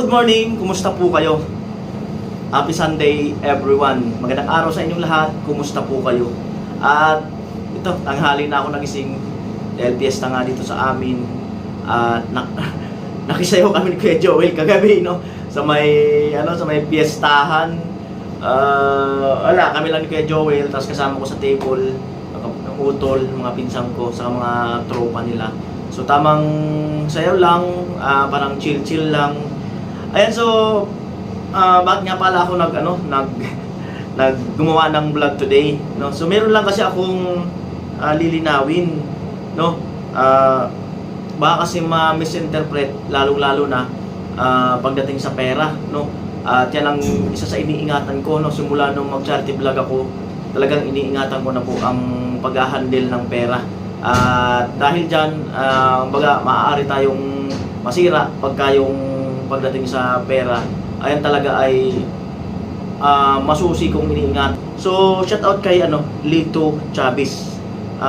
Good morning, kumusta po kayo? Happy Sunday everyone. Magandang araw sa inyong lahat. Kumusta po kayo? At ito, tanghali na ako nagising dahil piyesta nga dito sa amin. At nakisayaw kami ni Kuya Joel kagabi, no? Sa may piyestahan. Wala, kami lang ni Kuya Joel, tapos kasama ko sa table, ng utol, mga pinsang ko, sa mga tropa nila. So tamang sayaw lang, parang chill-chill lang. Ayan, so bakit nga pala ako gumawa ng vlog today, no? So meron lang kasi akong lilinawin, no? Baka kasi ma-misinterpret lalong-lalo na pagdating sa pera, no? At yan ang isa sa iniingatan ko, no? Simula nung mag-charity vlog ako, talagang iniingatan ko na po ang pag-handle ng pera. Dahil dyan, maaari tayong masira pagka yung pagdating sa pera, ayan talaga ay masusi kong iniingat. So shout out kay Lito Chavez.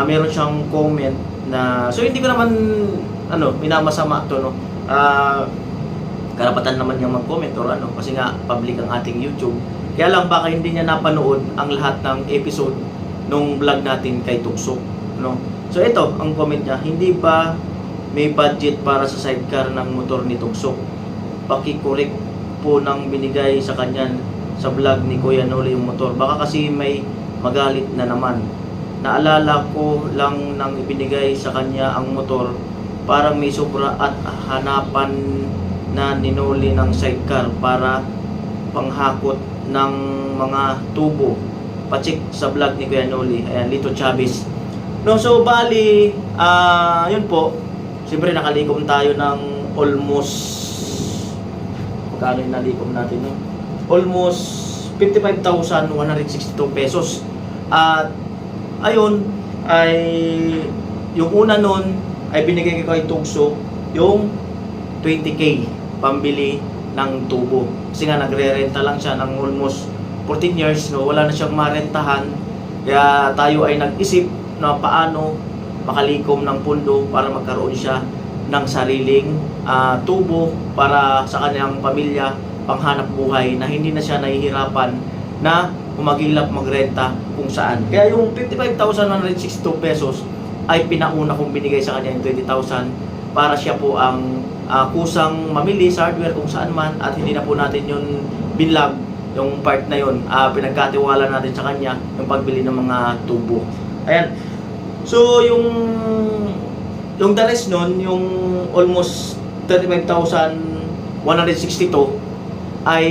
Meron siyang comment na, so hindi ko naman minamasama to, no. Karapatan naman niyang mag-comment or kasi nga public ang ating YouTube. Kaya lang baka hindi niya napanood ang lahat ng episode nung vlog natin kay Tuksok, no. So ito ang comment niya: hindi ba may budget para sa sidecar ng motor ni Tuksok? Paki-correct po ng binigay sa kanya sa vlog ni Kuya Noli yung motor. Baka kasi may magalit na naman. Naalala ko lang nang ibinigay sa kanya ang motor, parang may sobra at hanapan na ninoli ng sidecar para panghakot ng mga tubo. Pacheck sa vlog ni Kuya Noli. Ayan, Lito Chavez. No, so bali, yun po. Siyempre nakalikom tayo ng almost, magkano yung nalikom natin, no? Almost 55,162 pesos. At ayun ay yung una nun ay binigay ko kay Tugso yung 20k pambili ng tubo. Kasi nga nagre-renta lang siya ng almost 14 years, no? Wala na siyang marentahan. Kaya tayo ay nag-isip na paano makalikom ng pundo para magkaroon siya ng sariling tubo para sa kanyang pamilya, panghanap buhay, na hindi na siya nahihirapan na humagilap magrenta kung saan. Kaya yung 55,162 pesos ay pinauna kong binigay sa kanya yung 20,000 para siya po ang kusang mamili sa hardware kung saan man, at hindi na po natin yung binlog yung part na yun. Pinagkatiwala natin sa kanya yung pagbili ng mga tubo. Ayan. So yung the rest nun, yung almost 35,162 ay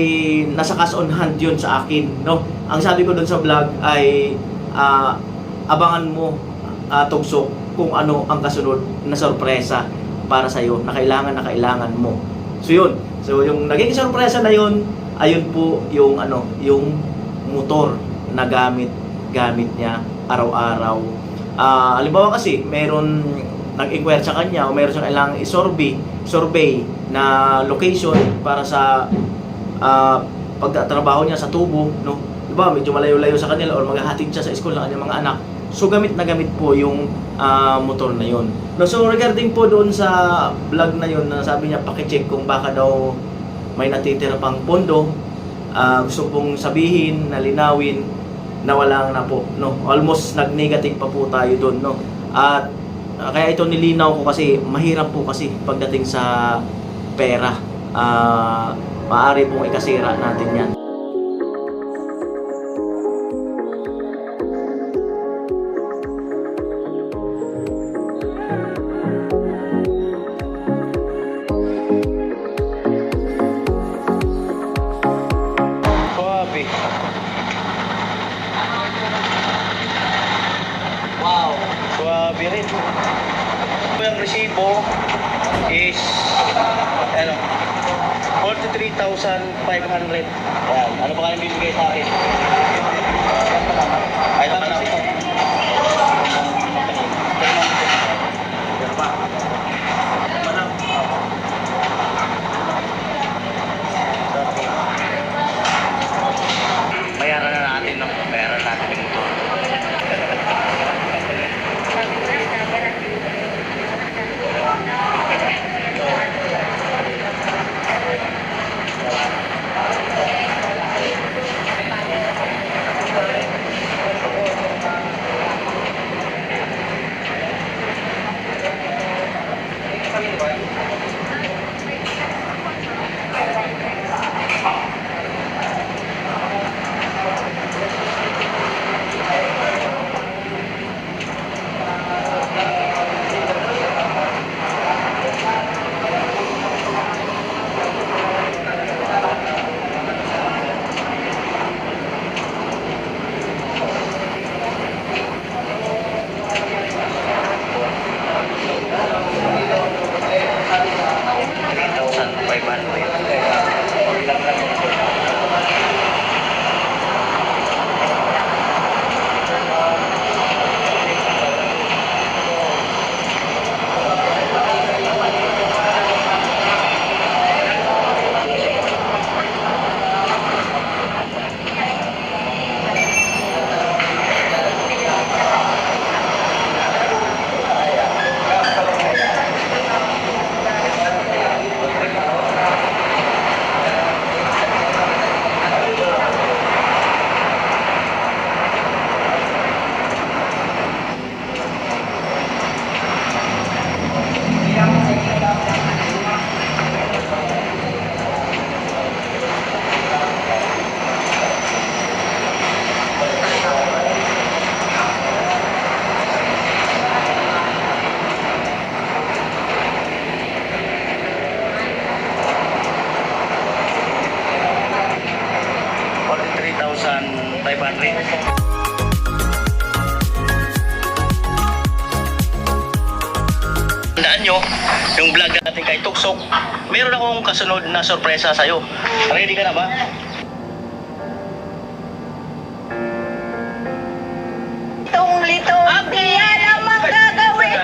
nasa cash on hand yun sa akin, no? Ang sabi ko dun sa vlog ay abangan mo, Tugsok, kung ano ang kasunod na sorpresa para sa'yo na kailangan mo. So yun. So yung naging sorpresa na yun, ayun po yung yung motor na gamit niya araw-araw. Halimbawa kasi meron nag-inquire sa kanya o meron siyang kailangang survey na location para sa pagtatrabaho niya sa tubo, no? Diba, medyo malayo-layo sa kanila or maghahatid siya sa school ng kanyang mga anak. So gamit na gamit po yung motor na yon. No, so regarding po doon sa vlog na yon, na sabi niya paki-check kung baka daw may natitira pang pondo, gusto pong sabihin na linawin na wala na po, no. Almost nag-negative pa po tayo doon, no. At kaya ito nilinaw ko kasi mahirap po kasi pagdating sa pera. Maaari pong ikasira natin yan. Suwabe rin. Yung resibo is 43,500. Ayan. Ano ba kayong bibigay sa akin? Ay, naman ako. Bayaran na natin, no? Bayaran natin yung motor. Tandaan nyo, yung vlog natin kay Tuksok, meron akong kasunod na sorpresa sa'yo. Ready ka na ba? Litong-litong kaya naman gagawin.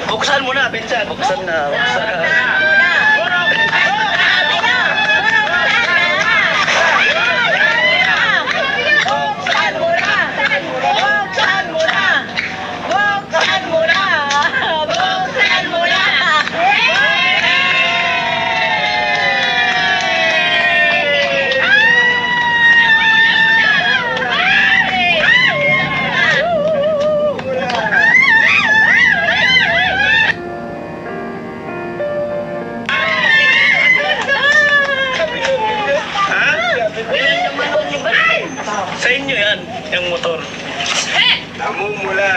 Buksan mo na, Pinsan. Buksan na. Buksan na. Sa inyo yan, yung motor. Namumula.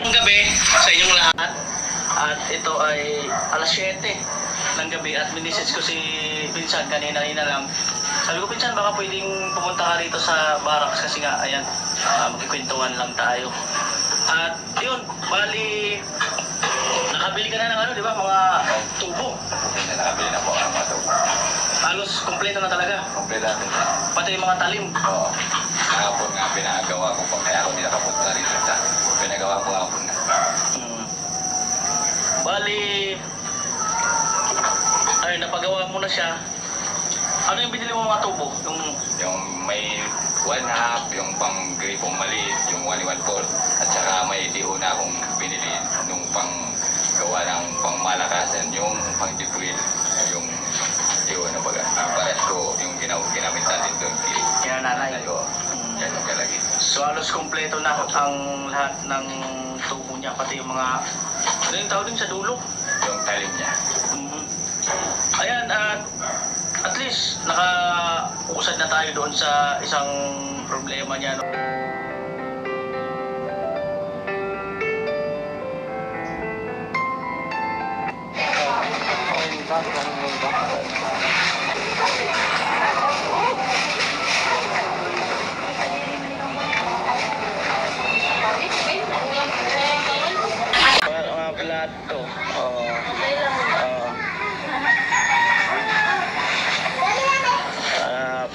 Ang gabi sa inyong lahat. At ito ay alas 7 ng gabi at minisage ko si Pinsan kanina lang. Sabi ko, Pinsan, baka pwedeng pumunta ka rito sa barracks kasi nga, ayan, magkikwentuhan lang tayo. At yun, bali, nakabili ka na ng ano, di ba, mga tubo. Nakabili na po ang mga tubo. Halos kompleto na talaga. Kompleto na. Pati yung mga talim. Oo. Kahapon nga pinagawa ko pa kaya ako hindi nakapunta rin sa pinagawa ko kahapon na. Bali, ay napagawa mo na siya. Ano yung binili mo mga tubo? Yung may 1/2, yung pang gripong maliit, yung 1/4, at saka may diho na akong binili nung pang gawa ng pang malakasan, yung pang dipwil, yung diho na baga. Pares ko yung ginamit natin doon. Kaya nanay. Yan yung kalagi. So halos kompleto na ang lahat ng tubo niya, pati yung mga, ano yung tawag din sa dulo? Yung talim niya. Ayan, at least nakausad na tayo doon sa isang problema niya. No? Mga plato.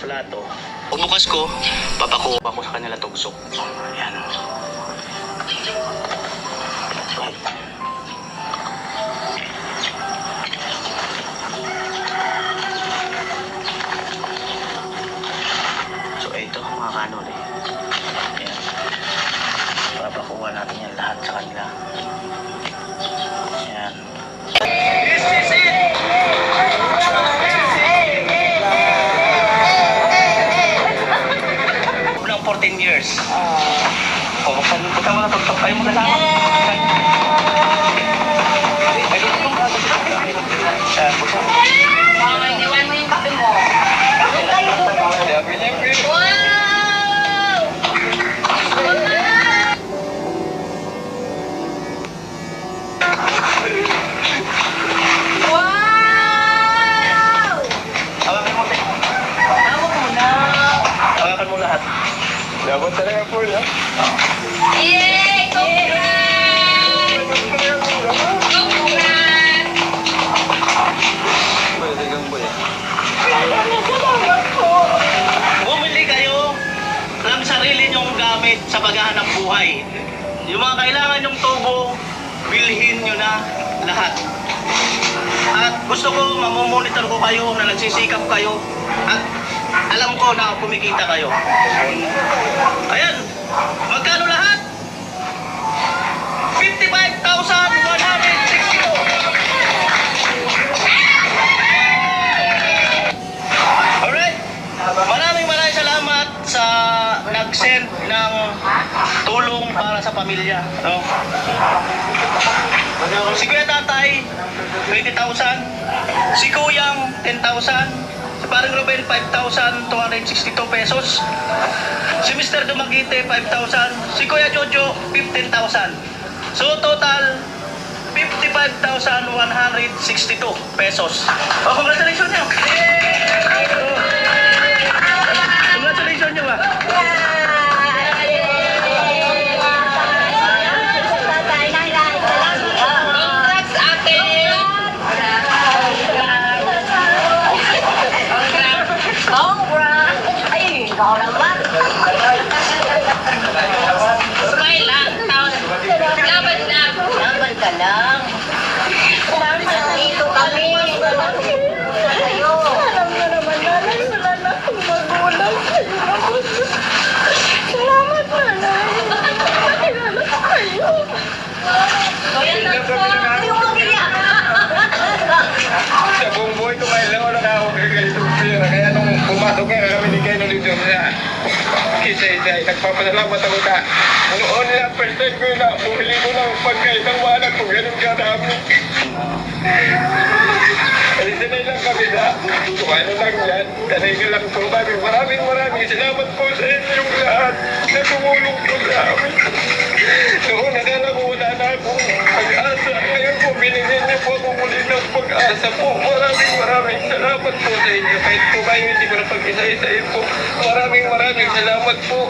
Plato. Pagbukas ko, papakuha ko sa kanila tugsok. Ayan. So ito, mga kanol eh. Ayan. Papakuha natin yan lahat sa kanila. Ayan. Ng 14 years. Buksan mo na tutok. Ayaw mo kasama. Iwan mo yung kape mo. Hawakan mo, hawakan mo lahat. Dapat talaga po yan. Yay! Congrats! Congrats! Pwede kang po yan. Bumili kayo ng sarili nyong gamit sa paghahanap buhay. Yung mga kailangan nyong tubo, bilhin nyo na lahat. At gusto ko, mamomonitor ko kayo na nagsisikap kayo at alam ko na kumikita kayo. Ayan, magkano lahat? 55,160. Alright, maraming salamat sa nag-send ng tulong para sa pamilya. No? Si Kuya Tatay, 20,000. Si Kuyang, 10,000. Si Paring Ruben, 5,262 pesos. Si Mr. Dumaguete, 5,000. Si Kuya Jojo, 15,000. So total, 55,162 pesos. Oh, congratulations nyo! Congratulations nyo ba? Congrats, ate. Congrats. Ay, ikaw naman. Smile lang. Laban lang. Laban ka lang. Dito kami. Sa'yo. Alam mo naman, nanay, wala na akong magulang. Salamat, nanay. Nakilala ko kayo. Kaya na po. Ayaw mag-iyak. Sa buong buhay ko, may lang wala ako ganitong pera. Kaya nung pumasok kaya kami ni Ken ulit yung isa-isa, nagpapasalamat ako na noon na first time ko na bumili ko ng pagkain ng walang kung ganun kadami. Kasi sanay lang kami na kung ano lang yan, sanay ka lang po. Maraming salamat po sa inyong lahat na tumulong po sa amin. Noon nakala ko wala na akong pag-asa. Ngayon po binigyan niyo po ako muli ng pag-asa po. Maraming salamat po sa inyo. Kahit po kayo hindi ko na pag-isa-isahin po. Maraming salamat po.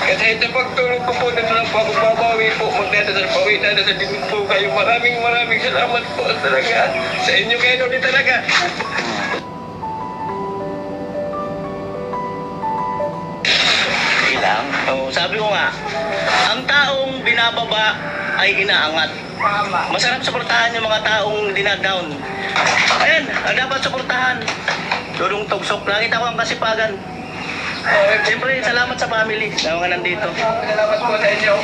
Kasi sa pagtulong ko po, nito lang po ako babawi po. Magdadasal din po kayo. Maraming salamat po talaga. Sa inyo kayo ulit talaga. Lang. Oh, sabi ko nga, ang taong binababa ay inaangat. Masarap suportahan yung mga taong dinadown. Ayan, ang dapat suportahan. Dudong tugsok. Nakita ko ang kasipagan. Siyempre, salamat sa family na mga nandito. Salamat po sa inyo.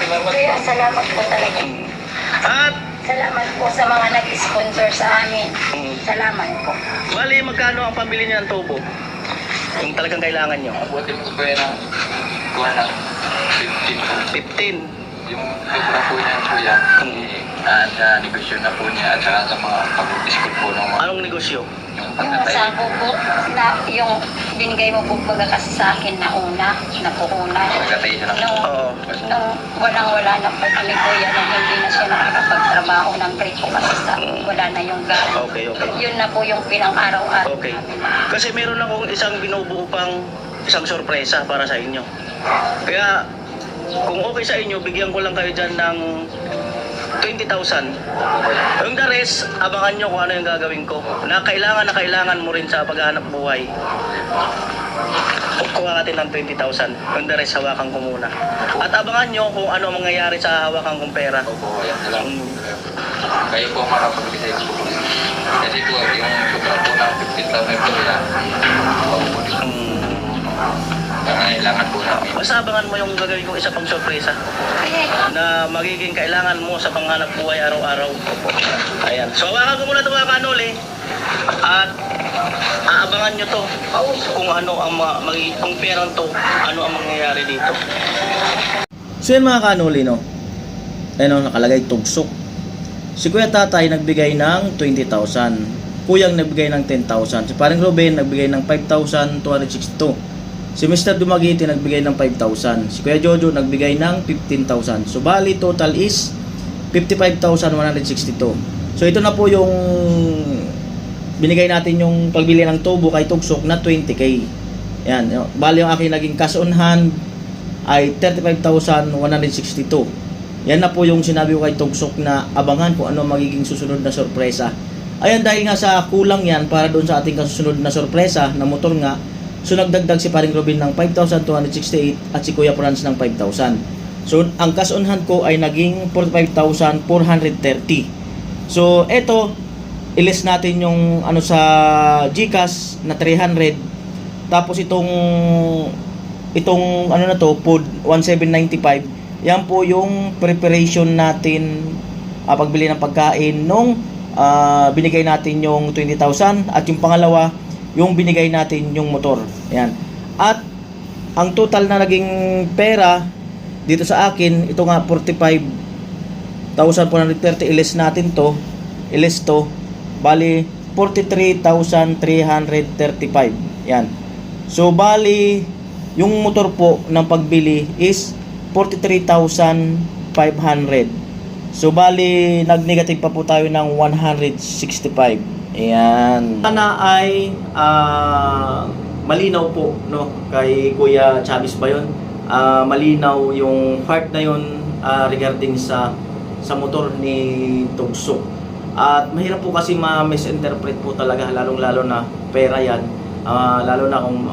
Salamat Kaya salamat po talaga. At, Salamat po sa mga nag-sponsor sa amin. Salamat po. bali, magkano ang pambili niyo ng tubo? Yung talagang kailangan nyo. Abutin mo ko yan ang kuha ng 15. 15. Yung sobra po niya kuya, sa negosyo na po niya at saka sa mga pag-school po ng mga Anong negosyo? yung Yung pagkatay. sabo po, na yung binigay mo po baga kasi sa akin na una, Pagkatay siya ng Oo. nung walang-wala na po kami kuya na hindi na siya nakakapagtrabaho ng gripo kasi sa wala na yung gamit. Okay. Yun na po yung pinang-araw-araw Okay. namin. Kasi meron akong isang binubuo pang isang sorpresa para sa inyo. Kaya, kung okay sa inyo, bigyan ko lang kayo dyan ng 20,000. Yung the rest, abangan nyo kung ano yung gagawin ko. Na kailangan mo rin sa paghahanap buhay. Kuha natin ng 20,000. Yung the rest, hawakan ko muna. At abangan nyo kung ano ang mangyayari sa hawakan kong pera. Opo, yan lang. Kayo po makapag-decide po. Kasi po, yung sobra po ng 15,000 po nila, kailangan po namin. Basta abangan mo yung gagawin kong isa pang sorpresa na magiging kailangan mo sa panghanap buhay araw-araw. Ayan. So, hawakan ko muna ito mga kanuli. At aabangan nyo to kung ano ang kung perang to, ano ang mangyayari dito. So yan mga kanuli, no? Ayun, nakalagay tugsok. Si Kuya Tatay nagbigay ng 20,000. Kuyang nagbigay ng 10,000. Si Paring Ruben nagbigay ng 5,262. Si Mr. Dumaguete nagbigay ng 5,000. Si Kuya Jojo nagbigay ng 15,000. So bali total is 55,162. So ito na po yung binigay natin yung pagbili ng tubo kay Tugsok na 20k. Yan, bali yung aking naging cash on hand ay 35,162. Yan na po yung sinabi ko kay Tugsok na abangan kung ano magiging susunod na sorpresa. Ayan, dahil nga sa kulang yan para doon sa ating kasusunod na sorpresa na motor nga, so nagdagdag si Paring Robin ng 5,268 at si Kuya Franz ng 5,000. So ang cash on hand ko ay naging 45,430. So eto, ilis natin yung ano sa GCash na 300. Tapos itong ano na to, food 1,795. Yan po yung preparation natin pagbili ng pagkain nung binigay natin yung 20,000 at yung pangalawa yung binigay natin yung motor. Ayan. At ang total na naging pera dito sa akin, ito nga 45,430, ilis natin to, ilis to, bali 43,335. Yan. So bali yung motor po ng pagbili is 43,500. So bali nag-negative pa po tayo ng 165. Ayan. Sana ay malinaw po, no, kay Kuya Chavez ba yun? Malinaw yung part na yun regarding sa motor ni Tugso. At mahirap po kasi ma-misinterpret po talaga, lalong-lalo na pera yan. Lalo na kung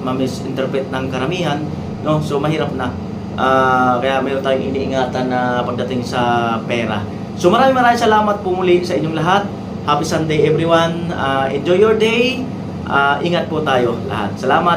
ma-misinterpret ng karamihan, no? So mahirap na. Kaya mayroon tayong iniingatan na pagdating sa pera. So maraming salamat po muli sa inyong lahat. Happy Sunday everyone. Enjoy your day. Ingat po tayo lahat. Salamat.